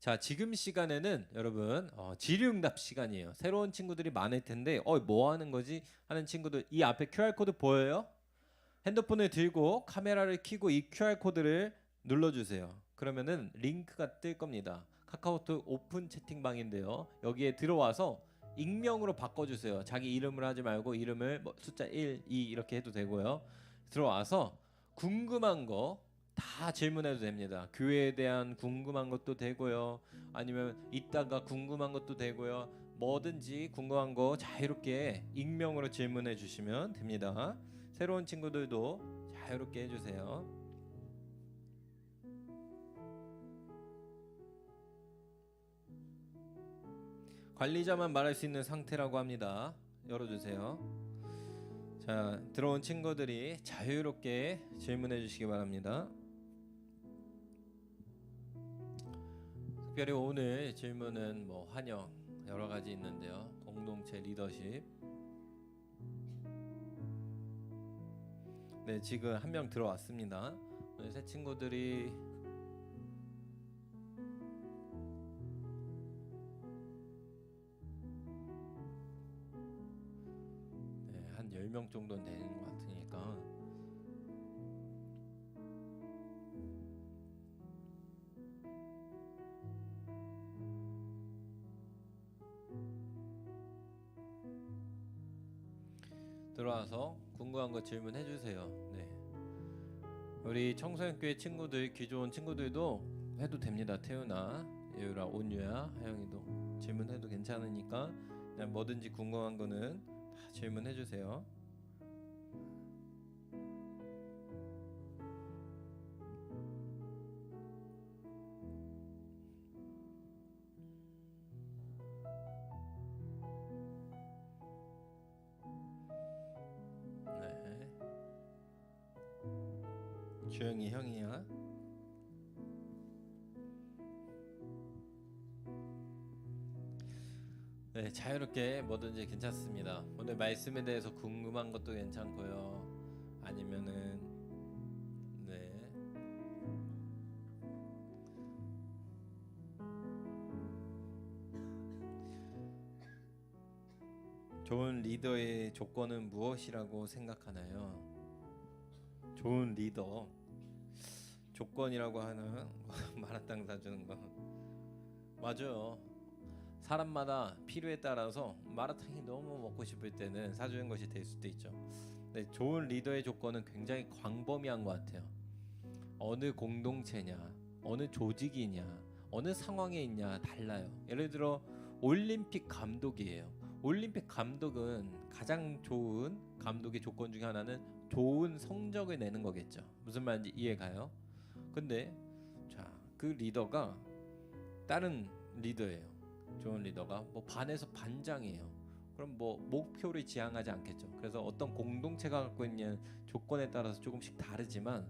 자, 지금 시간에는 여러분 질의응답 시간이에요. 새로운 친구들이 많을 텐데 뭐 하는 거지 하는 친구들, 이 앞에 QR 코드 보여요? 핸드폰을 들고 카메라를 켜고 이 QR 코드를 눌러주세요. 그러면은 링크가 뜰 겁니다. 카카오톡 오픈 채팅방인데요. 여기에 들어와서 익명으로 바꿔주세요. 자기 이름을 하지 말고 이름을 뭐 숫자 1, 2 이렇게 해도 되고요. 들어와서 궁금한 거 다 질문해도 됩니다. 교회에 대한 궁금한 것도 되고요. 아니면 이따가 궁금한 것도 되고요. 뭐든지 궁금한 거 자유롭게 익명으로 질문해 주시면 됩니다. 새로운 친구들도 자유롭게 해주세요. 관리자만 말할 수 있는 상태라고 합니다. 열어주세요. 자, 들어온 친구들이 자유롭게 질문해 주시기 바랍니다. 특별히 오늘 질문은 뭐 환영 여러 가지 있는데요. 공동체 리더십. 네, 지금 한 명 들어왔습니다. 오늘 새 친구들이 한 10명 정도는 되는 것 같으니까 들어와서 궁금한 거 질문해 주세요. 네. 우리 청소년교회 친구들, 기존 친구들도 해도 됩니다. 태우나, 예유라, 온유야, 하영이도 질문해도 괜찮으니까 그냥 뭐든지 궁금한 거는 다 질문해 주세요. 네. 주영이 형이야. 네, 자유롭게 뭐든지 괜찮습니다. 오늘 말씀에 대해서 궁금한 것도 괜찮고요. 아니면은 네. 좋은 리더의 조건은 무엇이라고 생각하나요? 좋은 리더 조건이라고 하는 마라탕 사주는 거 맞아요. 사람마다 필요에 따라서 마라탕이 너무 먹고 싶을 때는 사주는 것이 될 수도 있죠. 네, 좋은 리더의 조건은 굉장히 광범위한 것 같아요. 어느 공동체냐, 어느 조직이냐, 어느 상황에 있냐 달라요. 예를 들어 올림픽 감독이에요. 올림픽 감독은 가장 좋은 감독의 조건 중에 하나는 좋은 성적을 내는 거겠죠. 무슨 말인지 이해가요? 근데 자, 그 리더가 다른 리더예요. 좋은 리더가 뭐 반에서 반장이에요. 그럼 뭐 목표를 지향하지 않겠죠. 그래서 어떤 공동체가 갖고 있는 조건에 따라서 조금씩 다르지만,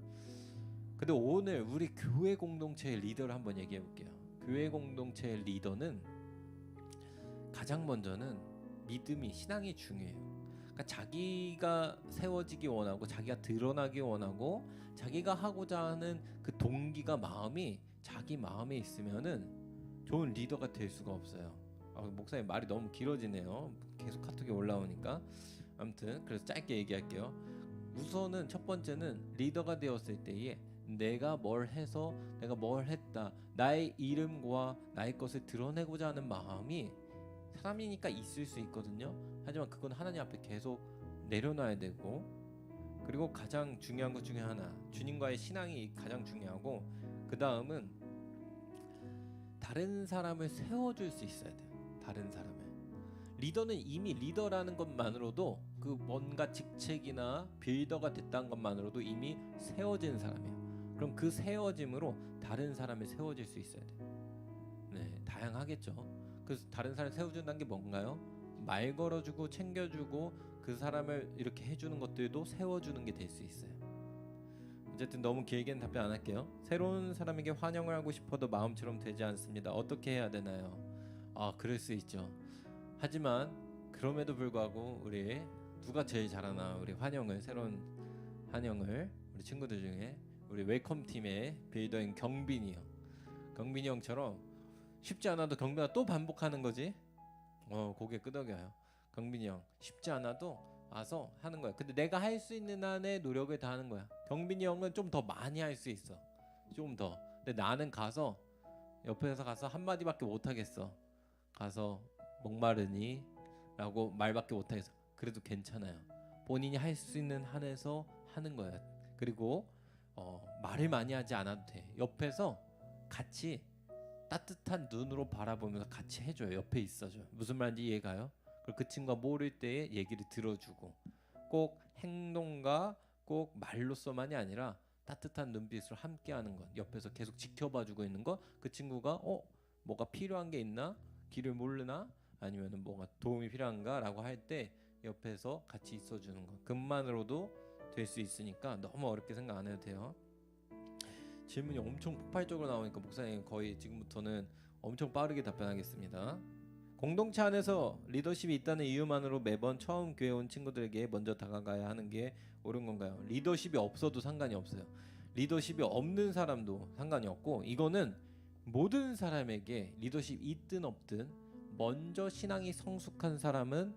근데 오늘 우리 교회 공동체의 리더를 한번 얘기해 볼게요. 교회 공동체의 리더는 가장 먼저는 믿음이, 신앙이 중요해요. 그러니까 자기가 세워지기 원하고 자기가 드러나기 원하고 자기가 하고자 하는 그 동기가, 마음이 자기 마음에 있으면은 좋은 리더가 될 수가 없어요. 목사님 말이 너무 길어지네요. 계속 카톡이 올라오니까. 아무튼 그래서 짧게 얘기할게요. 우선은 첫 번째는 리더가 되었을 때에 내가 뭘 해서 내가 뭘 했다, 나의 이름과 나의 것을 드러내고자 하는 마음이 사람이니까 있을 수 있거든요. 하지만 그건 하나님 앞에 계속 내려놔야 되고, 그리고 가장 중요한 것 중에 하나, 주님과의 신앙이 가장 중요하고, 그 다음은 다른 사람을 세워줄 수 있어야 돼요. 다른 사람을. 리더는 이미 리더라는 것만으로도, 그 뭔가 직책이나 빌더가 됐다는 것만으로도 이미 세워진 사람이에요. 그럼 그 세워짐으로 다른 사람을 세워질 수 있어야 돼요. 네, 다양하겠죠. 그래서 다른 사람을 세워준다는 게 뭔가요? 말 걸어주고 챙겨주고 그 사람을 이렇게 해주는 것들도 세워주는 게 될 수 있어요. 어쨌든 너무 길게는 답변 안 할게요. 새로운 사람에게 환영을 하고 싶어도 마음처럼 되지 않습니다. 어떻게 해야 되나요? 그럴 수 있죠. 하지만 그럼에도 불구하고 우리 누가 제일 잘하나, 우리 환영을, 새로운 환영을 우리 친구들 중에 우리 웰컴 팀의 빌더인 경빈이 형, 경빈이 형처럼 쉽지 않아도 경빈아 또 반복하는 거지. 고개 끄덕여요. 경빈이 형 쉽지 않아도 와서 하는 거야. 근데 내가 할 수 있는 한의 노력을 다 하는 거야. 경빈이 형은 좀 더 많이 할 수 있어. 좀 더. 근데 나는 가서 옆에서 가서 한마디밖에 못 하겠어. 가서 목마르니 라고 말밖에 못 하겠어. 그래도 괜찮아요. 본인이 할 수 있는 한에서 하는 거예요. 그리고 말을 많이 하지 않아도 돼. 옆에서 같이 따뜻한 눈으로 바라보면서 같이 해줘요. 옆에 있어줘. 무슨 말인지 이해가요? 그리고 그 친구가 모를 때에 얘기를 들어주고, 꼭 행동과 꼭 말로서만이 아니라 따뜻한 눈빛으로 함께하는 것, 옆에서 계속 지켜봐주고 있는 것. 그 친구가 뭐가 필요한 게 있나, 길을 모르나, 아니면은 뭐가 도움이 필요한가라고 할 때 옆에서 같이 있어주는 것, 그것만으로도 될 수 있으니까 너무 어렵게 생각 안 해도 돼요. 질문이 엄청 폭발적으로 나오니까 목사님 거의 지금부터는 엄청 빠르게 답변하겠습니다. 공동체 안에서 리더십이 있다는 이유만으로 매번 처음 교회 온 친구들에게 먼저 다가가야 하는 게 옳은 건가요? 리더십이 없어도 상관이 없어요. 리더십이 없는 사람도 상관이 없고, 이거는 모든 사람에게 리더십 있든 없든 먼저 신앙이 성숙한 사람은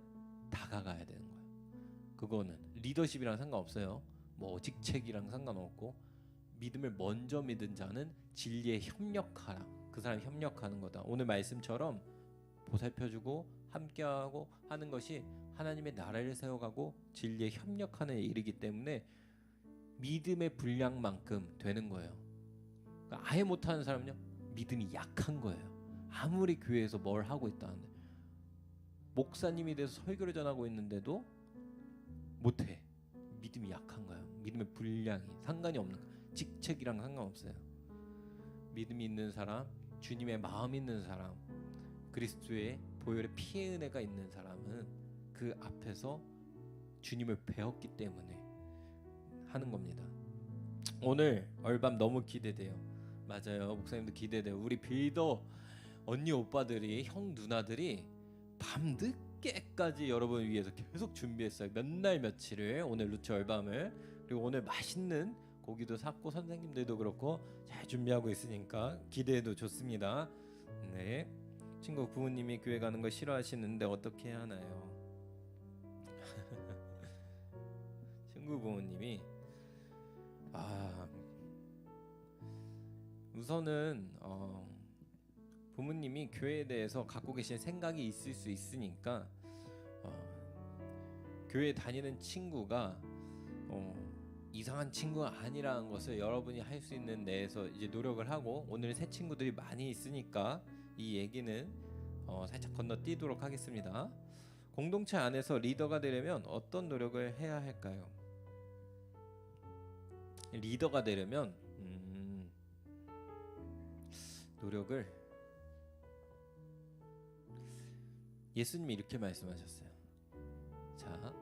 다가가야 되는 거예요. 그거는 리더십이랑 상관없어요. 뭐 직책이랑 상관없고, 믿음을 먼저 믿은 자는 진리에 협력하라. 그 사람이 협력하는 거다. 오늘 말씀처럼 보살펴주고 함께하고 하는 것이 하나님의 나라를 세워가고 진리에 협력하는 일이기 때문에 믿음의 분량만큼 되는 거예요. 그러니까 아예 못하는 사람은요, 믿음이 약한 거예요. 아무리 교회에서 뭘 하고 있다는데, 목사님이 돼서 설교를 전하고 있는데도 못해. 믿음이 약한 거예요. 믿음의 분량이 상관이 없는 거예요. 직책이랑 상관없어요. 믿음이 있는 사람, 주님의 마음 있는 사람, 그리스도의 보혈의 피의 은혜가 있는 사람은 그 앞에서 주님을 배웠기 때문에 하는 겁니다. 오늘 얼밤 너무 기대돼요. 맞아요. 목사님도 기대돼요. 우리 빌더 언니 오빠들이, 형 누나들이 밤 늦게까지 여러분 위해서 계속 준비했어요. 몇 날 며칠을, 오늘 루치 얼밤을. 그리고 오늘 맛있는 고기도 샀고 선생님들도 그렇고 잘 준비하고 있으니까 기대해도 좋습니다. 네. 친구 부모님이 교회 가는 거 싫어하시는데 어떻게 해야 하나요? 친구 부모님이 우선은 부모님이 교회에 대해서 갖고 계신 생각이 있을 수 있으니까 교회 다니는 친구가 이상한 친구가 아니라는 것을 여러분이 할 수 있는 내에서 이제 노력을 하고, 오늘 새 친구들이 많이 있으니까 이 얘기는 살짝 건너뛰도록 하겠습니다. 공동체 안에서 리더가 되려면 어떤 노력을 해야 할까요? 리더가 되려면 노력을, 예수님이 이렇게 말씀하셨어요. 자,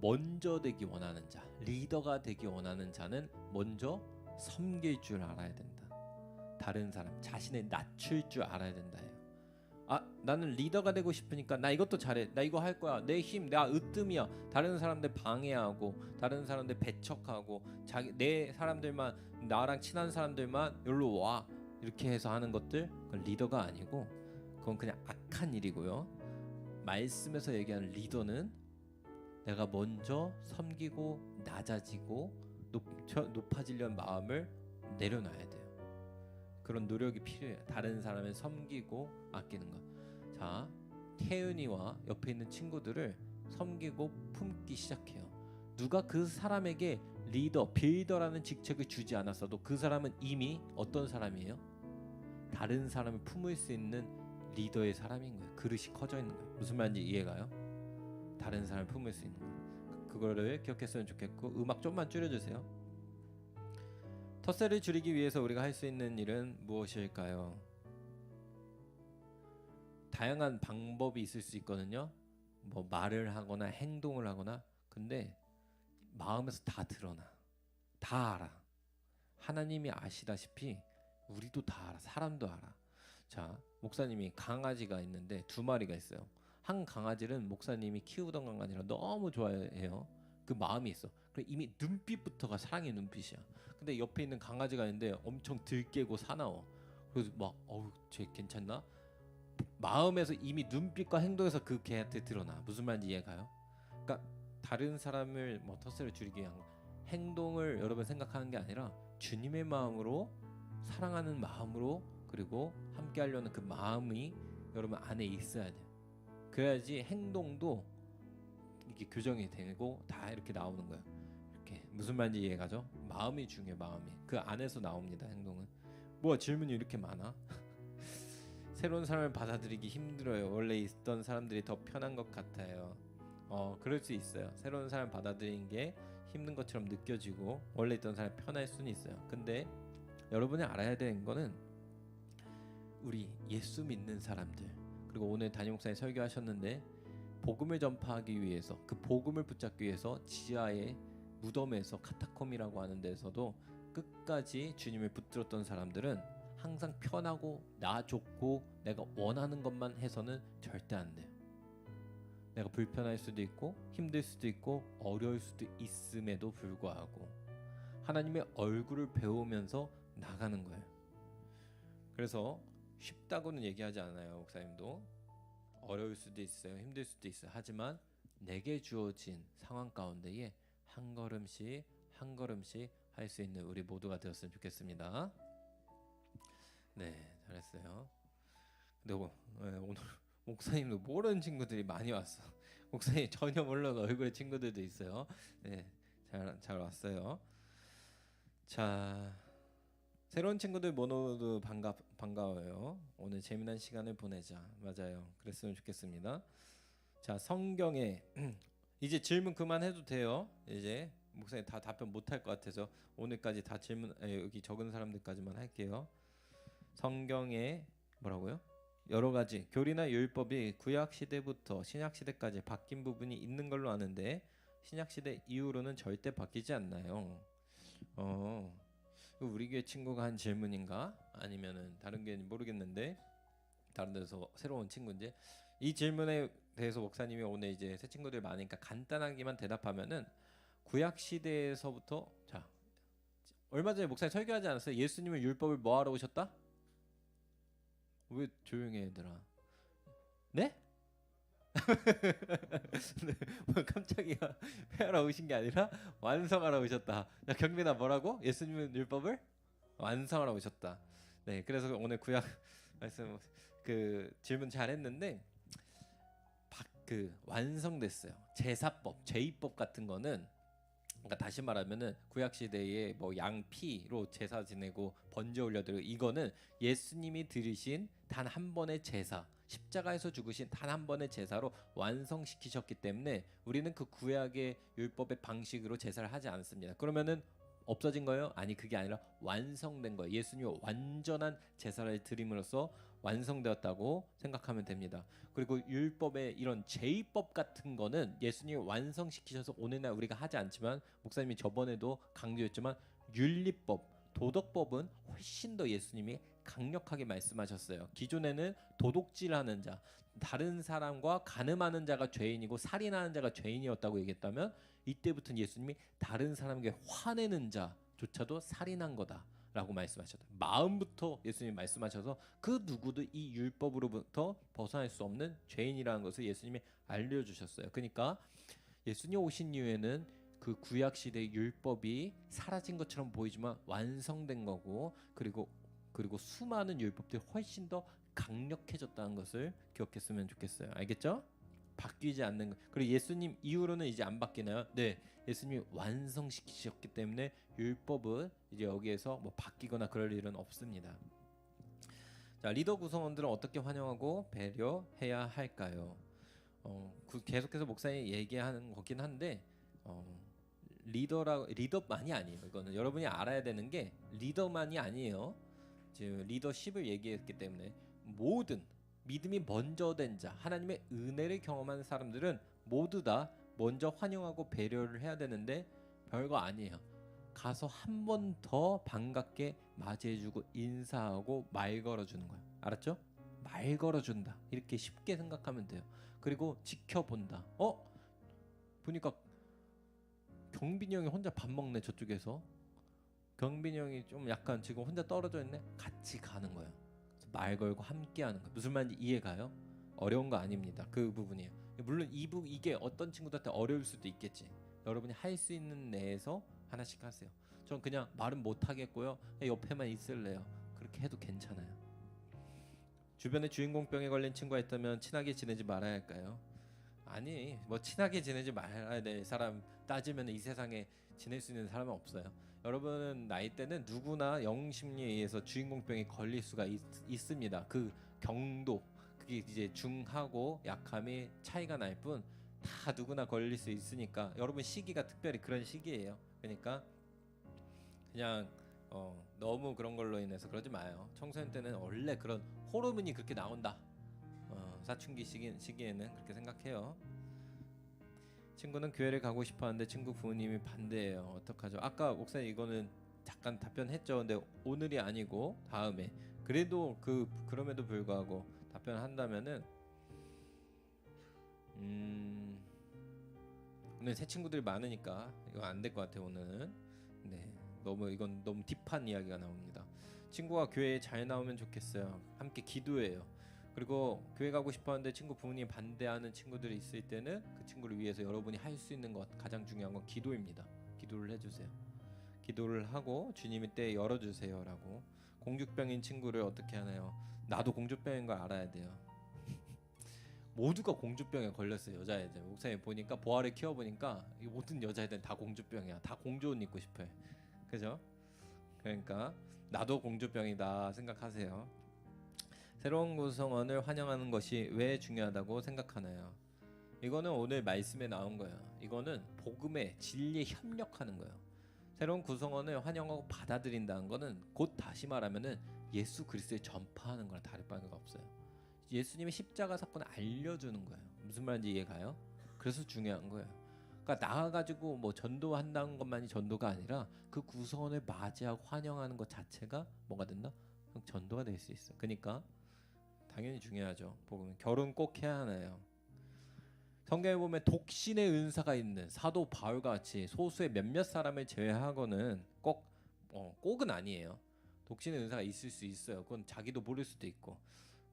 먼저 되기 원하는 자, 리더가 되기 원하는 자는 먼저 섬길 줄 알아야 된다. 다른 사람, 자신을 낮출 줄 알아야 된다 해요. 나는 리더가 되고 싶으니까 나 이것도 잘해, 나 이거 할 거야, 내 힘, 나 으뜸이야. 다른 사람들 방해하고, 다른 사람들 배척하고, 내 사람들만, 나랑 친한 사람들만 여기로 와, 이렇게 해서 하는 것들, 그건 리더가 아니고 그건 그냥 악한 일이고요. 말씀에서 얘기하는 리더는 내가 먼저 섬기고 낮아지고 높아지려는 마음을 내려놔야 돼요. 그런 노력이 필요해요. 다른 사람을 섬기고 아끼는 것. 자, 태은이와 옆에 있는 친구들을 섬기고 품기 시작해요. 누가 그 사람에게 리더, 빌더라는 직책을 주지 않았어도 그 사람은 이미 어떤 사람이에요? 다른 사람을 품을 수 있는 리더의 사람인 거예요. 그릇이 커져 있는 거예요. 무슨 말인지 이해가요? 다른 사람을 품을 수 있는 거예요. 그거를 기억했으면 좋겠고, 음악 좀만 줄여주세요. 텃세를 줄이기 위해서 우리가 할 수 있는 일은 무엇일까요? 다양한 방법이 있을 수 있거든요. 뭐 말을 하거나 행동을 하거나. 근데 마음에서 다 드러나. 다 알아. 하나님이 아시다시피 우리도 다 알아. 사람도 알아. 자, 목사님이 강아지가 있는데 2마리가 있어요. 한 강아지는 목사님이 키우던 강아지라 너무 좋아해요. 그 마음이 있어. 그래, 이미 눈빛부터가 사랑의 눈빛이야. 근데 옆에 있는 강아지가 있는데 엄청 들깨고 사나워. 그래서 막 쟤 괜찮나? 마음에서 이미 눈빛과 행동에서 그 걔한테 드러나. 무슨 말인지 이해가요? 그러니까 다른 사람을 뭐 텃세를 줄이기 위한 행동을 여러분 생각하는 게 아니라 주님의 마음으로, 사랑하는 마음으로, 그리고 함께 하려는 그 마음이 여러분 안에 있어야 돼요. 그래야지 행동도 이게 교정이 되고 다 이렇게 나오는 거예요. 이렇게 무슨 말인지 이해가죠? 마음이 중요해. 마음이 그 안에서 나옵니다. 행동은. 뭐 질문이 이렇게 많아? 새로운 사람을 받아들이기 힘들어요. 원래 있던 사람들이 더 편한 것 같아요. 그럴 수 있어요. 새로운 사람 받아들이는 게 힘든 것처럼 느껴지고 원래 있던 사람이 편할 수는 있어요. 근데 여러분이 알아야 되는 거는 우리 예수 믿는 사람들, 그리고 오늘 담임 목사님 설교하셨는데 복음을 전파하기 위해서, 그 복음을 붙잡기 위해서 지하의 무덤에서, 카타콤이라고 하는 데서도 끝까지 주님을 붙들었던 사람들은 항상 편하고 나 좋고 내가 원하는 것만 해서는 절대 안 돼요. 내가 불편할 수도 있고 힘들 수도 있고 어려울 수도 있음에도 불구하고 하나님의 얼굴을 배우면서 나가는 거예요. 그래서 쉽다고는 얘기하지 않아요. 목사님도 어려울 수도 있어요. 힘들 수도 있어요. 하지만 내게 주어진 상황 가운데에 한 걸음씩 한 걸음씩 할 수 있는 우리 모두가 되었으면 좋겠습니다. 네, 잘했어요. 근데 오늘 목사님도 모르는 친구들이 많이 왔어. 목사님 전혀 모르는 얼굴의 친구들도 있어요. 네, 잘 왔어요. 자, 새로운 친구들 모두 반가워요. 오늘 재미난 시간을 보내자. 맞아요. 그랬으면 좋겠습니다. 자, 성경에 이제 질문 그만해도 돼요. 이제 목사님 다 답변 못할 것 같아서 오늘까지 다 질문 여기 적은 사람들까지만 할게요. 성경에 뭐라고요? 여러 가지 교리나 율법이 구약 시대부터 신약 시대까지 바뀐 부분이 있는 걸로 아는데 신약 시대 이후로는 절대 바뀌지 않나요? 우리 교회 친구가 한 질문인가? 아니면은 다른 교회는 모르겠는데 다른 데서 새로운 친구인지 이 질문에 대해서 목사님이 오늘 이제 새 친구들 많으니까 간단하게만 대답하면은 구약 시대에서부터 자 얼마 전에 목사님 설교하지 않았어요? 예수님은 율법을 뭐 하러 오셨다? 왜 조용해 얘들아? 네? 네, 뭐 깜짝이야. 회하러 오신 게 아니라 완성하러 오셨다. 야, 경민아 뭐라고? 예수님은 율법을 완성하러 오셨다. 네, 그래서 오늘 구약 말씀 그 질문 잘했는데 그 완성됐어요. 제사법, 제의법 같은 거는 그러니까 다시 말하면은 구약 시대에 뭐 양피로 제사 지내고 번제 올려드리고 이거는 예수님이 드리신 단 한 번의 제사, 십자가에서 죽으신 단 한 번의 제사로 완성시키셨기 때문에 우리는 그 구약의 율법의 방식으로 제사를 하지 않습니다. 그러면은 없어진 거예요? 아니, 그게 아니라 완성된 거예요. 예수님이 완전한 제사를 드림으로써 완성되었다고 생각하면 됩니다. 그리고 율법의 이런 제의법 같은 거는 예수님이 완성시키셔서 오늘날 우리가 하지 않지만 목사님이 저번에도 강조했지만 윤리법, 도덕법은 훨씬 더 예수님이 강력하게 말씀하셨어요. 기존에는 도둑질하는 자, 다른 사람과 간음하는 자가 죄인이고 살인하는 자가 죄인이었다고 얘기했다면 이때부터는 예수님이 다른 사람에게 화내는 자조차도 살인한 거다라고 말씀하셨다. 마음부터 예수님이 말씀하셔서 그 누구도 이 율법으로부터 벗어날 수 없는 죄인이라는 것을 예수님이 알려주셨어요. 그러니까 예수님 오신 이후에는 그 구약 시대의 율법이 사라진 것처럼 보이지만 완성된 거고 그리고 수많은 율법들이 훨씬 더 강력해졌다는 것을 기억했으면 좋겠어요. 알겠죠? 바뀌지 않는 거. 그리고 예수님 이후로는 이제 안 바뀌나요? 네, 예수님이 완성시키셨기 때문에 율법은 이제 여기에서 뭐 바뀌거나 그럴 일은 없습니다. 자, 리더 구성원들은 어떻게 환영하고 배려해야 할까요? 계속해서 목사님이 얘기하는 거긴 한데 리더만이 아니에요. 이거는 여러분이 알아야 되는 게 리더만이 아니에요. 지금 리더십을 얘기했기 때문에 모든 믿음이 먼저 된 자, 하나님의 은혜를 경험한 사람들은 모두 다 먼저 환영하고 배려를 해야 되는데 별거 아니에요. 가서 한 번 더 반갑게 맞이해주고 인사하고 말 걸어주는 거예요. 알았죠? 말 걸어준다. 이렇게 쉽게 생각하면 돼요. 그리고 지켜본다. 보니까 경빈이 형이 혼자 밥 먹네 저쪽에서. 경빈이 형이 좀 약간 지금 혼자 떨어져 있네. 같이 가는 거예요. 말 걸고 함께하는 거. 무슨 말인지 이해가요? 어려운 거 아닙니다. 그 부분이에요. 물론 이게 어떤 친구들한테 어려울 수도 있겠지. 여러분이 할 수 있는 내에서 하나씩 하세요. 전 그냥 말은 못 하겠고요. 그냥 옆에만 있을래요. 그렇게 해도 괜찮아요. 주변에 주인공병에 걸린 친구가 있다면 친하게 지내지 말아야 할까요? 아니, 뭐 친하게 지내지 말아야 될 사람 따지면 이 세상에 지낼 수 있는 사람은 없어요. 여러분 나이 때는 누구나 영심리에 의해서 주인공병에 걸릴 수가 있습니다. 그 경도, 그게 이제 중하고 약함이 차이가 날 뿐 다 누구나 걸릴 수 있으니까 여러분 시기가 특별히 그런 시기예요. 그러니까 그냥 너무 그런 걸로 인해서 그러지 마요. 청소년 때는 원래 그런 호르몬이 그렇게 나온다. 사춘기 시기에는 그렇게 생각해요. 친구는 교회를 가고 싶어하는데 친구 부모님이 반대해요. 어떡하죠? 아까 목사님 이거는 잠깐 답변했죠. 근데 오늘이 아니고 다음에 그래도 그럼에도 불구하고 답변한다면은 오늘 새 친구들이 많으니까 이거 안 될 것 같아요. 오늘은 네 이건 너무 딥한 이야기가 나옵니다. 친구가 교회에 잘 나오면 좋겠어요. 함께 기도해요. 그리고 교회 가고 싶어하는데 친구 부모님이 반대하는 친구들이 있을 때는 그 친구를 위해서 여러분이 할 수 있는 것 가장 중요한 건 기도입니다. 기도를 해주세요. 기도를 하고 주님이 때 열어주세요라고. 공주병인 친구를 어떻게 하나요? 나도 공주병인 걸 알아야 돼요. 모두가 공주병에 걸렸어요. 여자애들. 목사님 보니까 보아를 키워보니까 모든 여자애들은 다 공주병이야. 다 공주 옷 입고 싶어요. 그죠? 그러니까 나도 공주병이다 생각하세요. 새로운 구성원을 환영하는 것이 왜 중요하다고 생각하나요? 이거는 오늘 말씀에 나온 거예요. 이거는 복음의 진리에 협력하는 거예요. 새로운 구성원을 환영하고 받아들인다는 거는 곧 다시 말하면은 예수 그리스도를 전파하는 거랑 다를 바가 없어요. 예수님의 십자가 사건을 알려주는 거예요. 무슨 말인지 이해가요? 그래서 중요한 거예요. 그러니까 나와가지고 뭐 전도한다는 것만이 전도가 아니라 그 구성원을 맞이하고 환영하는 것 자체가 뭐가 된다? 전도가 될 수 있어요. 그러니까 당연히 중요하죠. 복음은 결혼 꼭 해야 하나요? 성경에 보면 독신의 은사가 있는 사도 바울과 같이 소수의 몇몇 사람을 제외하고는 꼭은 아니에요. 독신의 은사가 있을 수 있어요. 그건 자기도 모를 수도 있고.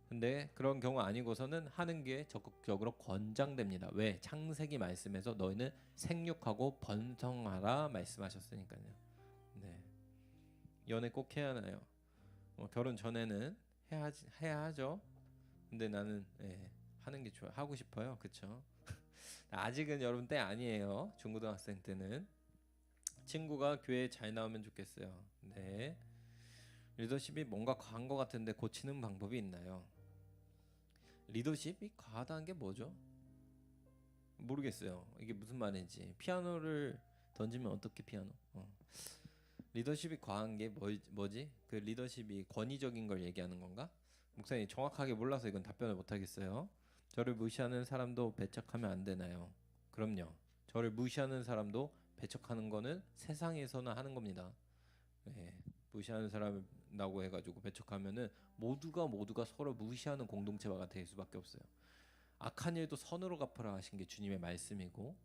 근데 그런 경우 아니고서는 하는 게 적극적으로 권장됩니다. 왜? 창세기 말씀에서 너희는 생육하고 번성하라 말씀하셨으니까요. 네, 연애 꼭 해야 하나요? 결혼 전에는 해야 하죠. 근데 나는 하는 게 좋아. 하고 싶어요. 그쵸? 아직은 여러분 때 아니에요. 중고등학생 때는. 친구가 교회에 잘 나오면 좋겠어요. 네. 리더십이 뭔가 과한 것 같은데 고치는 방법이 있나요? 리더십이 과하다는 게 뭐죠? 모르겠어요. 이게 무슨 말인지. 피아노를 던지면 어떻게 피아노? 리더십이 과한 게 뭐지? 그 리더십이 권위적인 걸 얘기하는 건가? 목사님 정확하게 몰라서 이건 답변을 못 하겠어요. 저를 무시하는 사람도 배척하면 안 되나요? 그럼요. 저를 무시하는 사람도 배척하는 거는 세상에서는 하는 겁니다. 네, 무시하는 사람이라고 해가지고 배척하면은 모두가 서로 무시하는 공동체화가 될 수밖에 없어요. 악한 일도 선으로 갚으라 하신 게 주님의 말씀이고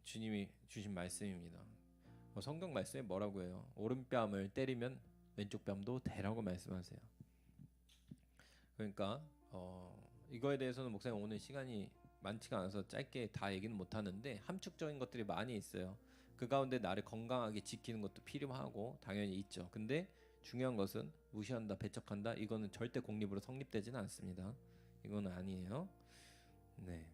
주님이 주신 말씀입니다. 성경 말씀에 뭐라고 해요? 오른뺨을 때리면 왼쪽 뺨도 대라고 말씀하세요. 그러니까 이거에 대해서는 목사님 오늘 시간이 많지가 않아서 짧게 다 얘기는 못 하는데 함축적인 것들이 많이 있어요. 그 가운데 나를 건강하게 지키는 것도 필요하고 당연히 있죠. 근데 중요한 것은 무시한다, 배척한다 이거는 절대 공립으로 성립되지는 않습니다. 이거는 아니에요. 네,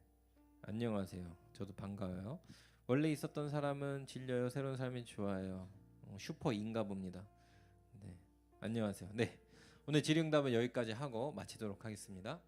안녕하세요. 저도 반가워요. 원래 있었던 사람은 질려요. 새로운 사람이 좋아요. 슈퍼인가 봅니다. 네, 안녕하세요. 네, 오늘 질의응답은 여기까지 하고 마치도록 하겠습니다.